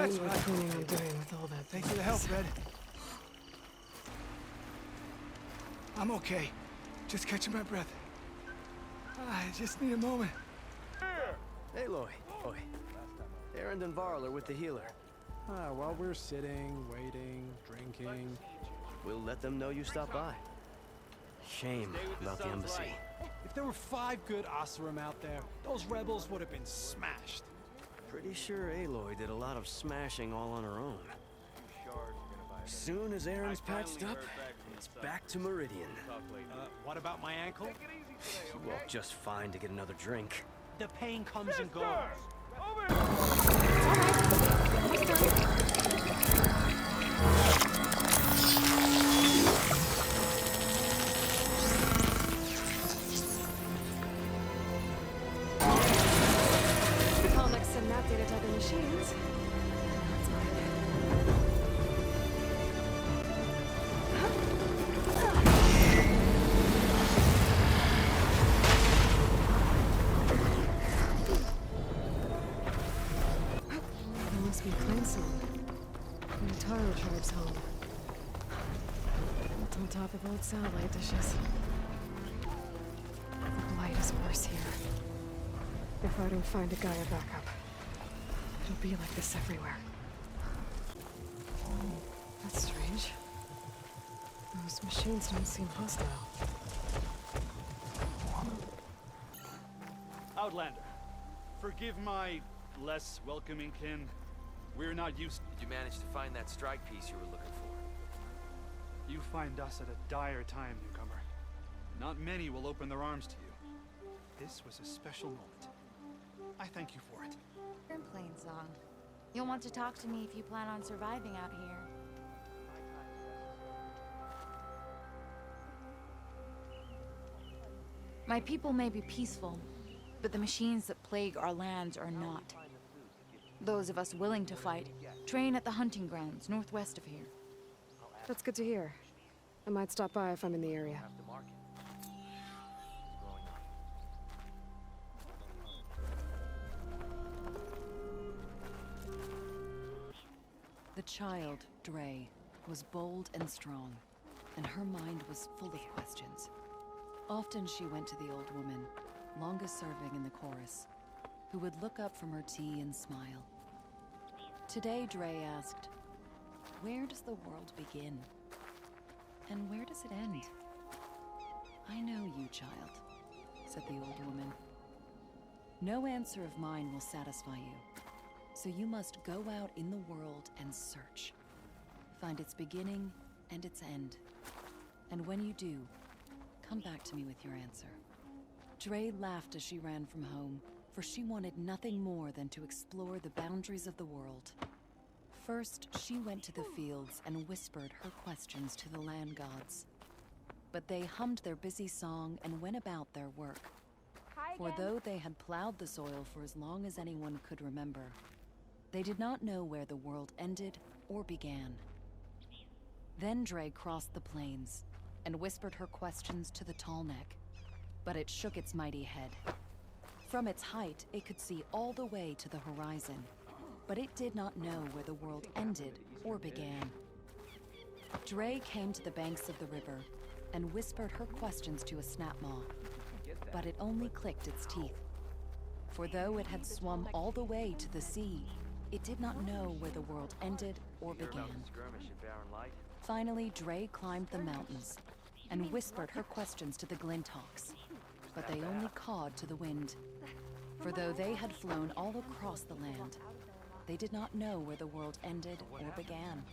That's what I was planning on doing with all that. Thanks for the help, Red. I'm okay. Just catching my breath. I just need a moment. Hey, Aloy. Oi. Erend and Varl are with the healer. While we're sitting, waiting, drinking... We'll let them know you stopped by. Shame about the embassy. If there were 5 good Oseram out there, those rebels would have been smashed. Pretty sure Aloy did a lot of smashing all on her own. Soon as Erend's patched up, it's back to Meridian. What about my ankle? You walk just fine to get another drink. The pain comes and goes. Comics and not data type machines. That's mine. There must be plain song. The Utaru tribe's home. Built on top of old satellite dishes. The blight is worse here. If I don't find a Gaia backup, it'll be like this everywhere. That's strange. Those machines don't seem hostile. Outlander, forgive my less welcoming kin. We're not used. Did you manage to find that strike piece you were looking for? You find us at a dire time, newcomer. Not many will open their arms to you. This was a special moment. I thank you for it. In Plainsong. You'll want to talk to me if you plan on surviving out here. My people may be peaceful, but the machines that plague our lands are not. Those of us willing to fight train at the hunting grounds northwest of here. That's good to hear. I might stop by if I'm in the area. The child, Dre, was bold and strong, and her mind was full of questions. Often she went to the old woman, longest serving in the chorus, who would look up from her tea and smile. Today, Dre asked, "Where does the world begin? And where does it end?" "I know you, child," said the old woman. "No answer of mine will satisfy you. So you must go out in the world and search. Find its beginning and its end. And when you do, come back to me with your answer." Dre laughed as she ran from home, for she wanted nothing more than to explore the boundaries of the world. First, she went to the fields and whispered her questions to the land gods. But they hummed their busy song and went about their work. For though they had plowed the soil for as long as anyone could remember, they did not know where the world ended or began. Then Dre crossed the plains and whispered her questions to the tall neck, but it shook its mighty head. From its height, it could see all the way to the horizon, but it did not know where the world ended or began. Dre came to the banks of the river and whispered her questions to a snapmaw, but it only clicked its teeth. For though it had swum all the way to the sea, it did not know where the world ended or began. Finally, Dre climbed the mountains and whispered her questions to the Glinthawks, but they only cawed to the wind. For though they had flown all across the land, they did not know where the world ended or began.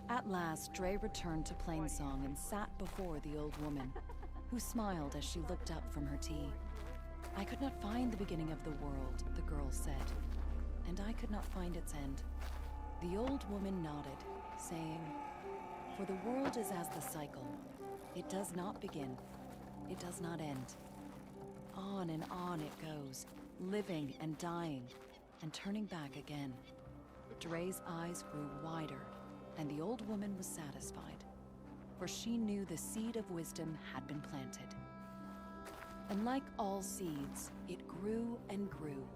At last, Dre returned to Plainsong and sat before the old woman, who smiled as she looked up from her tea. "I could not find the beginning of the world," the girl said, "and I could not find its end." The old woman nodded, saying, "For the world is as the cycle. It does not begin. It does not end. On and on it goes, living and dying, and turning back again." Dre's eyes grew wider, and the old woman was satisfied, for she knew the seed of wisdom had been planted. And like all seeds, it grew and grew.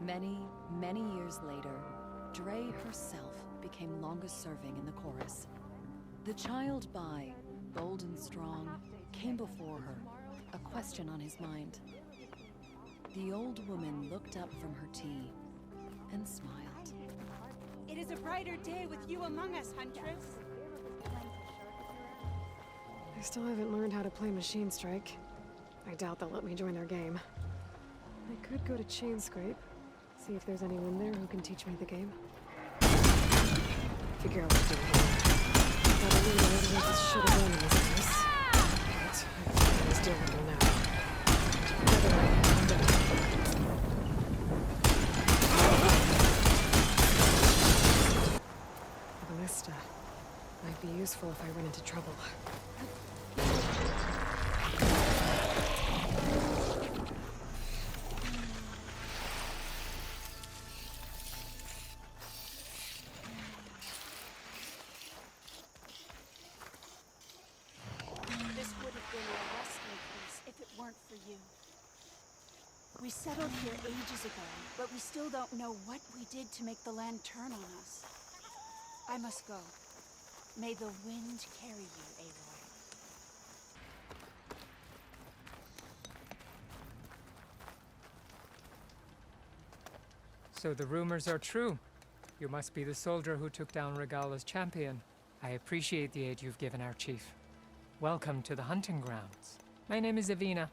Many, many years later, Dre herself became longest serving in the chorus. The child Bai, bold and strong, came before her, a question on his mind. The old woman looked up from her tea and smiled. It is a brighter day with you among us, Huntress. I still haven't learned how to play Machine Strike. I doubt they'll let me join their game. I could go to Chain Scrape, see if there's anyone there who can teach me the game. Figure out what to do here. Gotta leave a little bit this shit alone in this place. But I can always deal with them now. Either way, I'm done. The ballista might be useful if I run into trouble. This would have been a resting place if it weren't for you. We settled here ages ago, but we still don't know what we did to make the land turn on us. I must go. May the wind carry you, Aloy. So the rumors are true. You must be the soldier who took down Regala's champion. I appreciate the aid you've given our chief. Welcome to the hunting grounds. My name is Avina.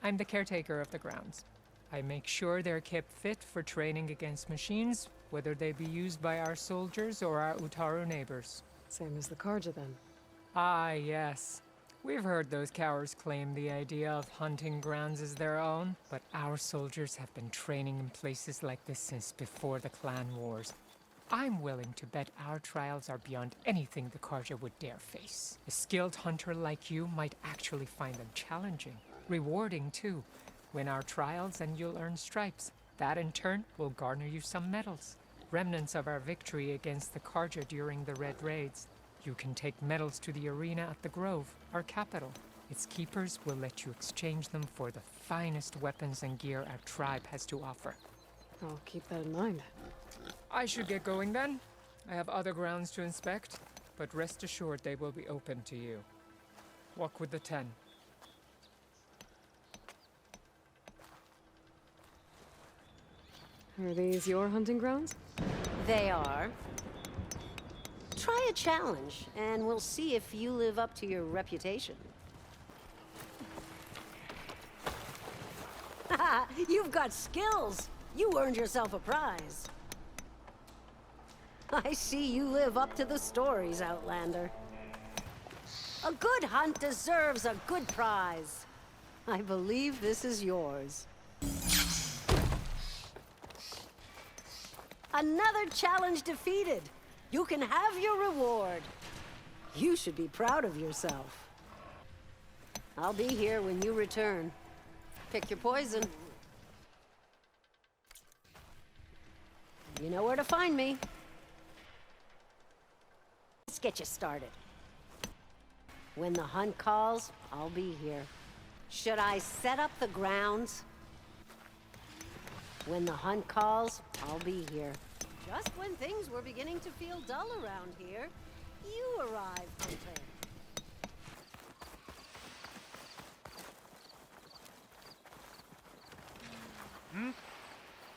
I'm the caretaker of the grounds. I make sure they're kept fit for training against machines, whether they be used by our soldiers or our Utaru neighbors. Same as the Karja, then. Ah, yes. We've heard those cowards claim the idea of hunting grounds as their own, but our soldiers have been training in places like this since before the clan wars. I'm willing to bet our trials are beyond anything the Karja would dare face. A skilled hunter like you might actually find them challenging. Rewarding, too. Win our trials and you'll earn stripes. That, in turn, will garner you some medals. Remnants of our victory against the Karja during the Red Raids. You can take medals to the arena at the Grove, our capital. Its keepers will let you exchange them for the finest weapons and gear our tribe has to offer. I'll keep that in mind. I should get going then. I have other grounds to inspect, but rest assured they will be open to you. Walk with the 10. Are these your hunting grounds? They are. Try a challenge, and we'll see if you live up to your reputation. Haha, you've got skills! You earned yourself a prize. I see you live up to the stories, Outlander. A good hunt deserves a good prize. I believe this is yours. Another challenge defeated. You can have your reward. You should be proud of yourself. I'll be here when you return. Pick your poison. You know where to find me. Let's get you started. When the hunt calls, I'll be here. Should I set up the grounds? When the hunt calls, I'll be here. Just when things were beginning to feel dull around here, you arrived, Hunter.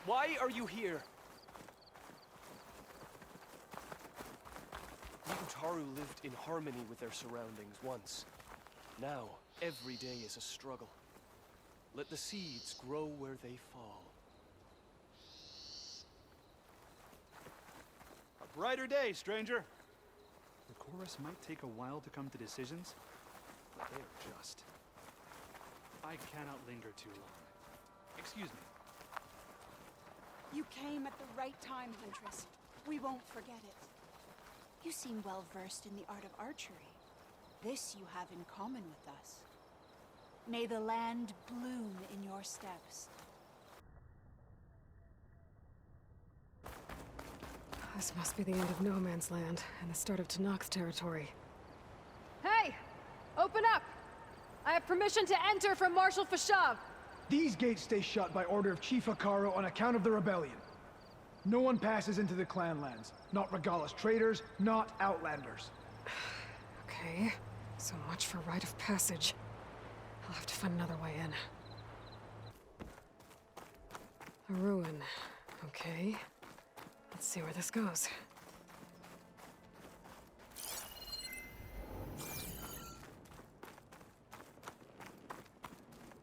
Why are you here? The Utaru lived in harmony with their surroundings once. Now, every day is a struggle. Let the seeds grow where they fall. A brighter day, stranger. The chorus might take a while to come to decisions, but they are just. I cannot linger too long. Excuse me. You came at the right time, Huntress. We won't forget it. You seem well versed in the art of archery. This you have in common with us. May the land bloom in your steps. This must be the end of No Man's Land and the start of Tanak's territory. Hey! Open up! I have permission to enter from Marshal Fashav! These gates stay shut by order of Chief Utaru on account of the rebellion. No one passes into the clan lands. Not Regalla's traders, not Outlanders. Okay, so much for rite of passage. I'll have to find another way in. A ruin. Okay. Let's see where this goes.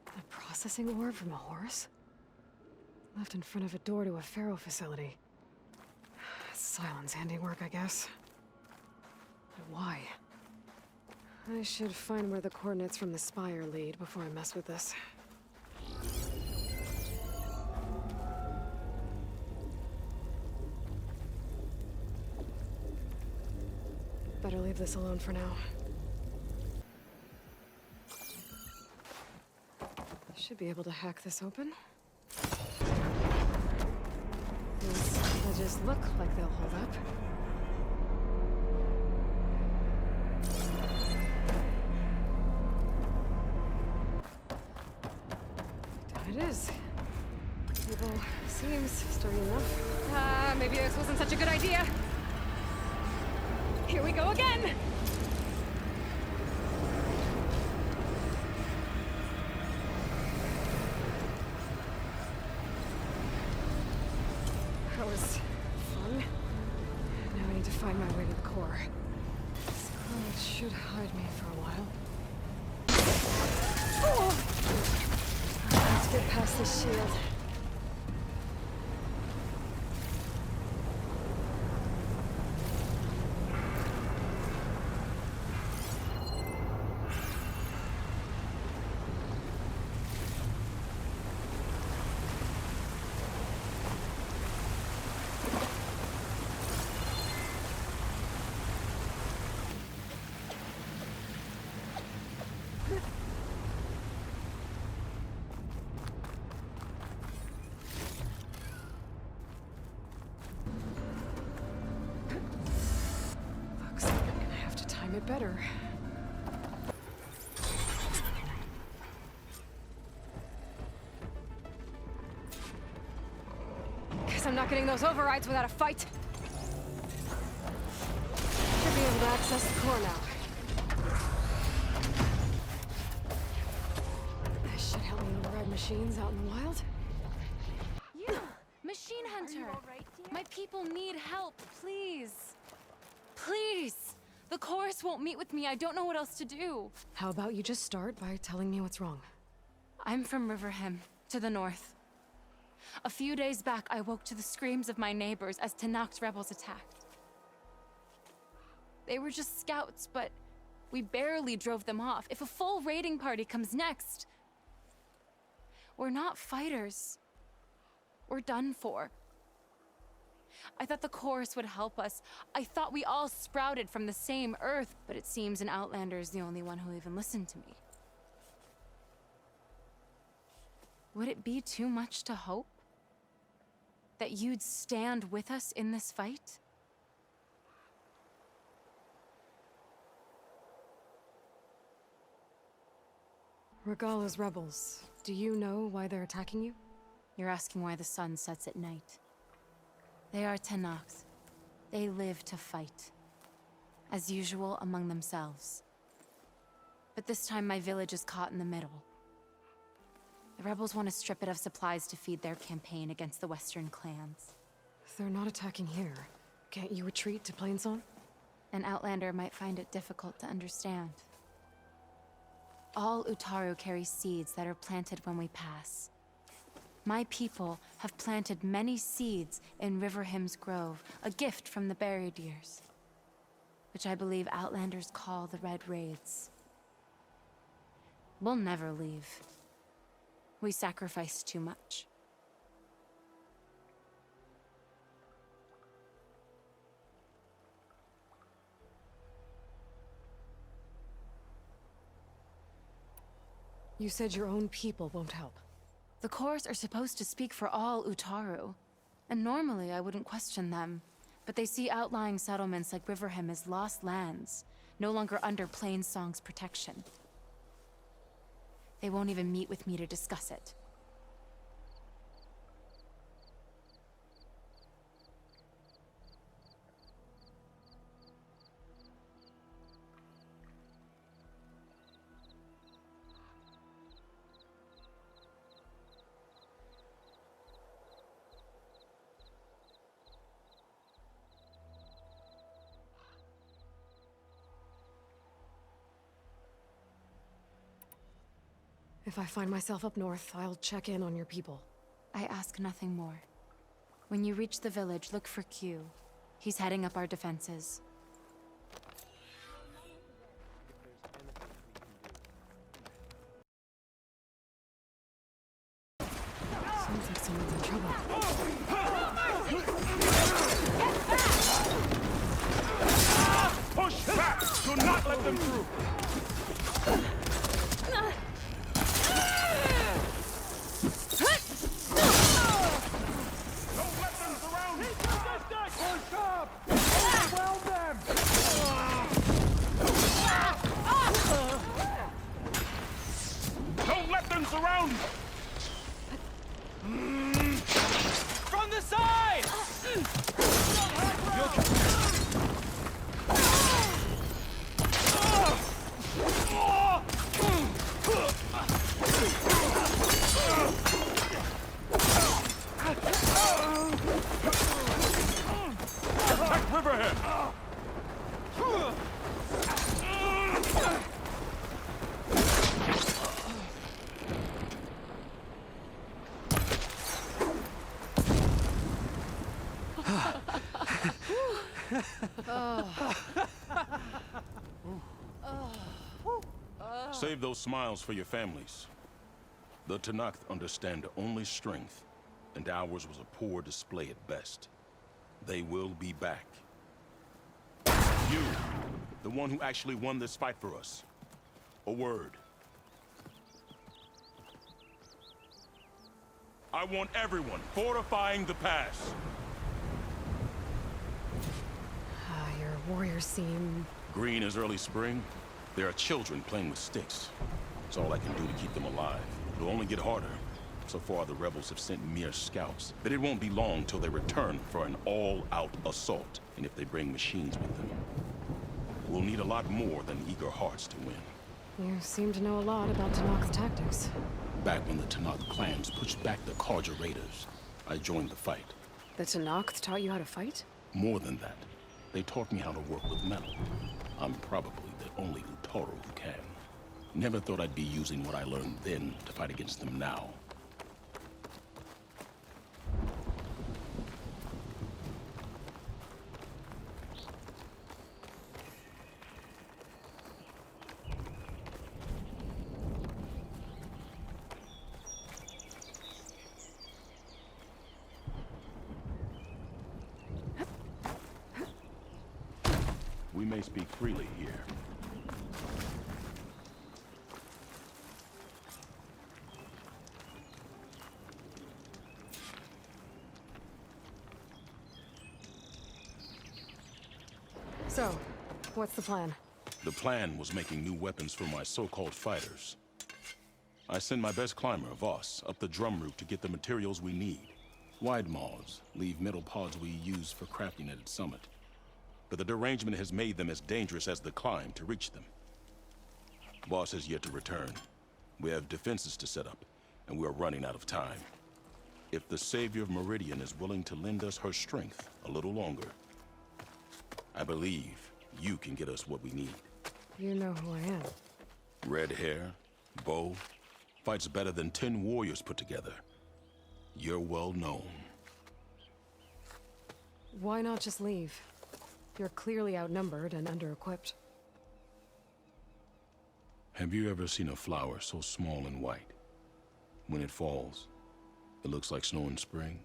A processing orb from a horse? Left in front of a door to a Pharaoh facility. Silence handiwork, I guess. But why? I should find where the coordinates from the spire lead before I mess with this. Better leave this alone for now. Should be able to hack this open. These ledges look like they'll hold up. It is. Table seems sturdy enough. Maybe this wasn't such a good idea. Here we go again! That was fun. Now I need to find my way to the core. This cloud should hide me for a while. Oh! Let's get past this shield. It better. Guess I'm not getting those overrides without a fight. Should be able to access the core now. That should help me override machines out in the wild. You! Machine Hunter! My people need help, please. Please! The chorus won't meet with me. I don't know what else to do. How about you just start by telling me what's wrong? I'm from Riverhim, to the north. A few days back, I woke to the screams of my neighbors as Tanak's rebels attacked. They were just scouts, but we barely drove them off. If a full raiding party comes next, we're not fighters. We're done for. I thought the chorus would help us. I thought we all sprouted from the same earth, but it seems an Outlander is the only one who'll even listen to me. Would it be too much to hope that you'd stand with us in this fight? Regalla's rebels. Do you know why they're attacking you? You're asking why the sun sets at night. They are Tanaks. They live to fight. As usual, among themselves. But this time my village is caught in the middle. The rebels want to strip it of supplies to feed their campaign against the western clans. They're not attacking here. Can't you retreat to Plainsong? An Outlander might find it difficult to understand. All Utaru carry seeds that are planted when we pass. My people have planted many seeds in Riverhim's Grove, a gift from the Buried Years, which I believe Outlanders call the Red Raids. We'll never leave. We sacrificed too much. You said your own people won't help. The Chorus are supposed to speak for all Utaru, and normally I wouldn't question them, but they see outlying settlements like Riverhim as lost lands, no longer under Plainsong's protection. They won't even meet with me to discuss it. If I find myself up north, I'll check in on your people. I ask nothing more. When you reach the village, look for Q. He's heading up our defenses. Sounds like someone's in trouble. Push back! Do not let them through! No weapons around! Push up! Overwhelm them! No weapons around! From the side! Attack Riverhead! Save those smiles for your families. The Tenakth understand only strength, and ours was a poor display at best. They will be back. You, the one who actually won this fight for us. A word. I want everyone fortifying the pass. Your warriors seem... Green as early spring. There are children playing with sticks. It's all I can do to keep them alive. It'll only get harder. So far, the rebels have sent mere scouts, but it won't be long till they return for an all-out assault. And if they bring machines with them, we'll need a lot more than eager hearts to win. You seem to know a lot about Tenakth tactics. Back when the Tenakth clans pushed back the Karja raiders, I joined the fight. The Tenakth taught you how to fight? More than that, they taught me how to work with metal. I'm probably the only Utaru who can. Never thought I'd be using what I learned then to fight against them now. We may speak freely here. So, what's the plan? The plan was making new weapons for my so-called fighters. I send my best climber, Voss, up the drum route to get the materials we need. Wide maws leave metal pods we use for crafting at its summit. But the derangement has made them as dangerous as the climb to reach them. Voss has yet to return. We have defenses to set up, and we are running out of time. If the Savior of Meridian is willing to lend us her strength a little longer, I believe you can get us what we need. You know who I am. Red hair, bow, fights better than 10 warriors put together. You're well known. Why not just leave? You're clearly outnumbered and under-equipped. Have you ever seen a flower so small and white? When it falls, it looks like snow in spring.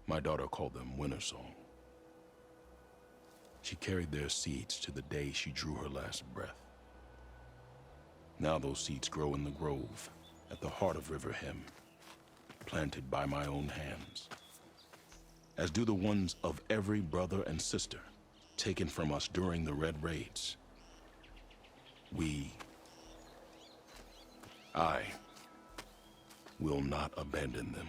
My daughter called them winter song. She carried their seeds to the day she drew her last breath. Now those seeds grow in the grove, at the heart of Riverhem, planted by my own hands. As do the ones of every brother and sister taken from us during the Red Raids. I will not abandon them.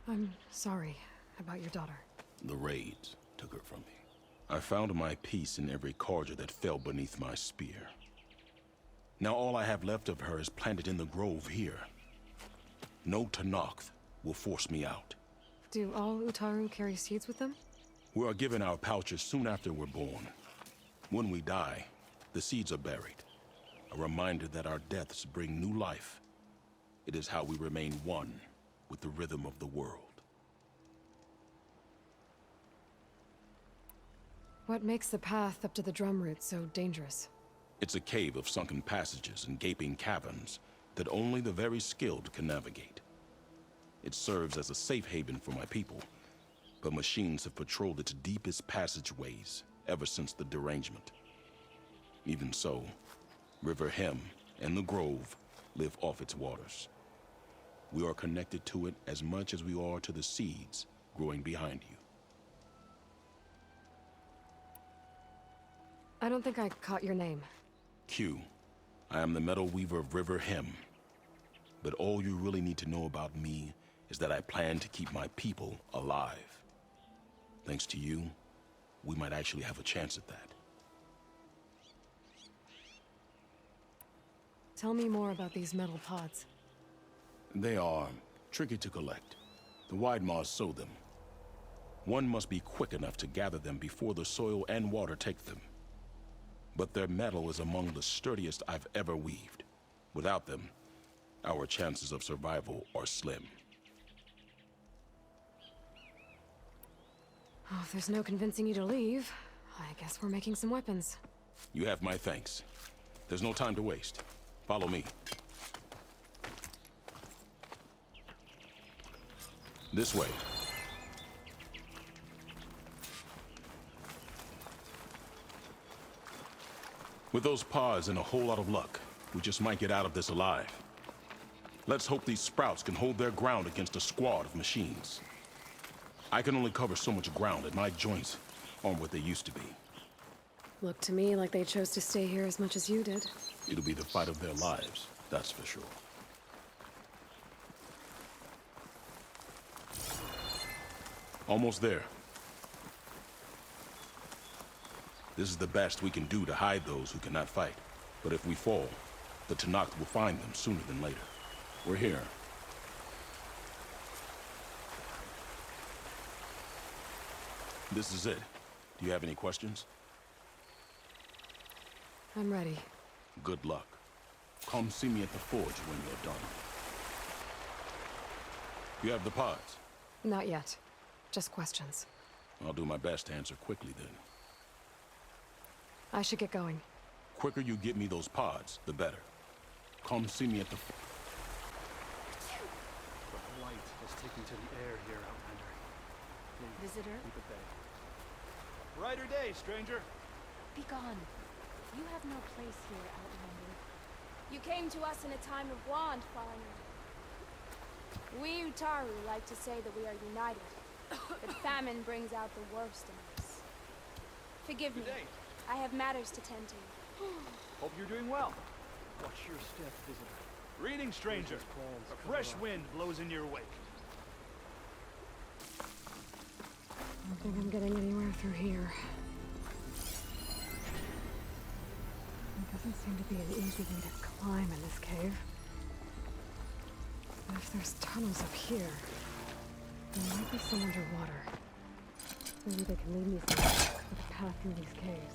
I'm sorry about your daughter. The raids took her from me. I found my peace in every Karja that fell beneath my spear. Now all I have left of her is planted in the grove here. No Tenakth will force me out. Do all Utaru carry seeds with them? We are given our pouches soon after we're born. When we die, the seeds are buried. A reminder that our deaths bring new life. It is how we remain one with the rhythm of the world. What makes the path up to the drum root so dangerous? It's a cave of sunken passages and gaping caverns that only the very skilled can navigate. It serves as a safe haven for my people, but machines have patrolled its deepest passageways ever since the derangement. Even so, River Hem and the Grove live off its waters. We are connected to it as much as we are to the seeds growing behind you. I don't think I caught your name. Q. I am the Metal Weaver of River Hem. But all you really need to know about me is that I plan to keep my people alive. Thanks to you, we might actually have a chance at that. Tell me more about these metal pods. They are tricky to collect. The Widemaws sow them. One must be quick enough to gather them before the soil and water take them. But their metal is among the sturdiest I've ever weaved. Without them, our chances of survival are slim. Oh, if there's no convincing you to leave, I guess we're making some weapons. You have my thanks. There's no time to waste. Follow me. This way. With those pods and a whole lot of luck, we just might get out of this alive. Let's hope these sprouts can hold their ground against a squad of machines. I can only cover so much ground, and my joints aren't what they used to be. Looked to me like they chose to stay here as much as you did. It'll be the fight of their lives, that's for sure. Almost there. This is the best we can do to hide those who cannot fight. But if we fall, the Tenakth will find them sooner than later. We're here. This is it. Do you have any questions? I'm ready. Good luck. Come see me at the forge when you're done. You have the pods? Not yet. Just questions. I'll do my best to answer quickly then. I should get going. Quicker you get me those pods, the better. Come see me at the... The light has taken to the air here, Outlander. Please, Visitor? keep at bay. Brighter day, stranger. Be gone. You have no place here, Outlander. You came to us in a time of want, Father. We Utaru like to say that we are united. But famine brings out the worst in us. Forgive me. I have matters to tend to. Hope you're doing well. Watch your step, visitor. Greetings, stranger. A fresh wind blows in your wake. I don't think I'm getting anywhere through here. There doesn't seem to be an easy way to climb in this cave. But if there's tunnels up here, there might be some underwater. Maybe they can lead me somewhere with a path through these caves.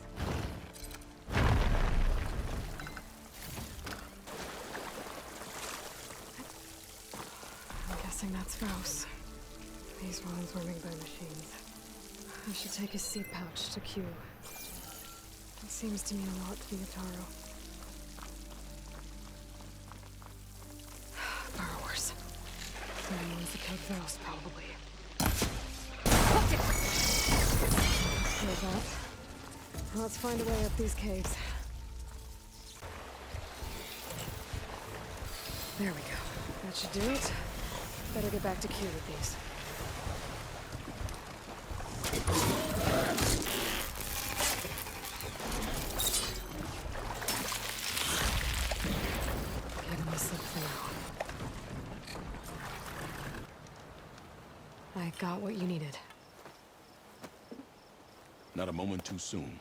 I'm guessing that's Faust. These ruins were made by machines. I should take his seed pouch to Q. It seems to mean a lot to the Utaru. Burrowers. They're the ones that killed Faust, probably. There's that. Let's find a way up these caves. There we go. That should do it. Better get back to Q with these. Give him a slip for now. I got what you needed. Not a moment too soon.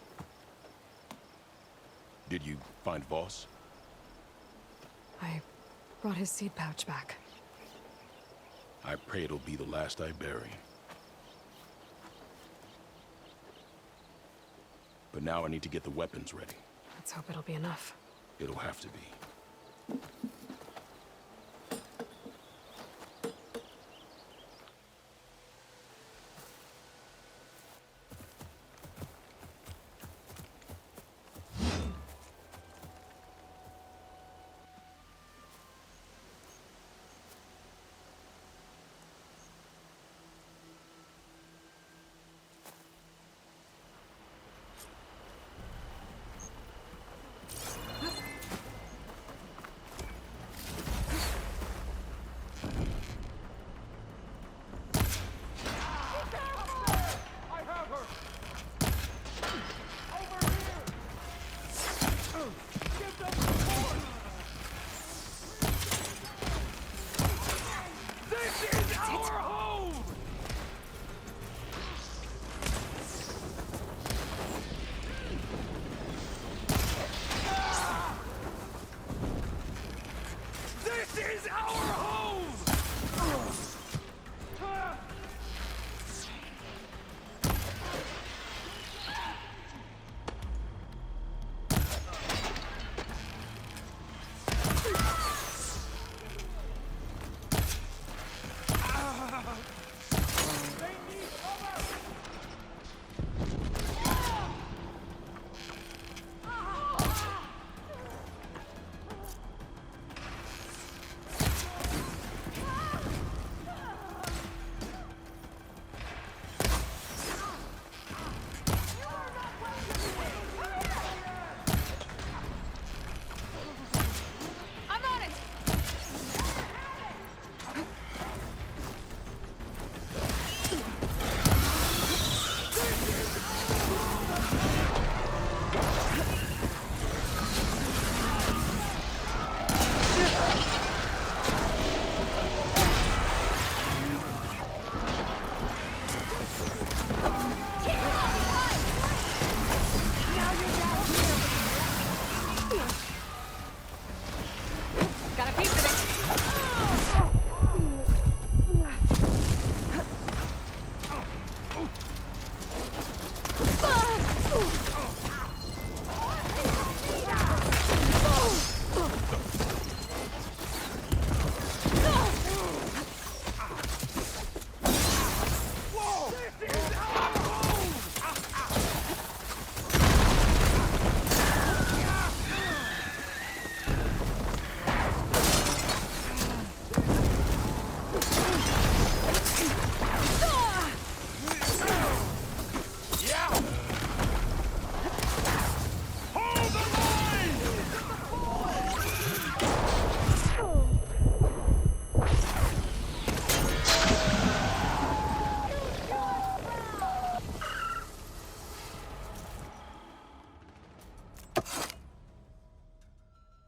Did you find Voss? I brought his seed pouch back. I pray it'll be the last I bury. But now I need to get the weapons ready. Let's hope it'll be enough. It'll have to be.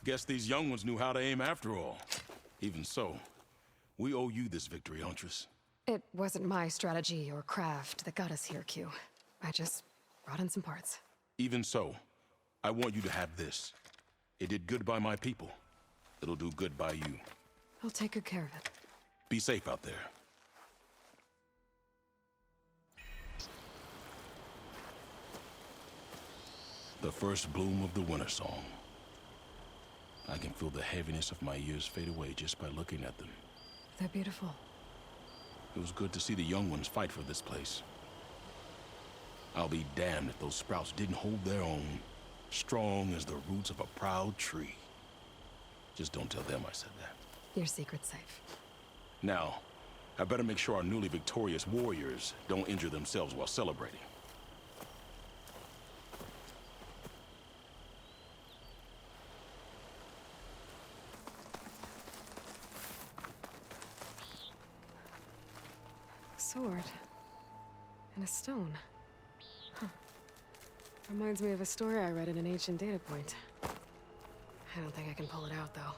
Guess these young ones knew how to aim after all. Even so, we owe you this victory, Huntress. It wasn't my strategy or craft that got us here, Q. I just brought in some parts. Even so, I want you to have this. It did good by my people. It'll do good by you. I'll take good care of it. Be safe out there. The first bloom of the winter song. I can feel the heaviness of my years fade away just by looking at them. They're beautiful. It was good to see the young ones fight for this place. I'll be damned if those sprouts didn't hold their own, strong as the roots of a proud tree. Just don't tell them I said that. Your secret's safe. Now, I better make sure our newly victorious warriors don't injure themselves while celebrating. Sword. And a stone. Huh. Reminds me of a story I read in an ancient data point. I don't think I can pull it out, though.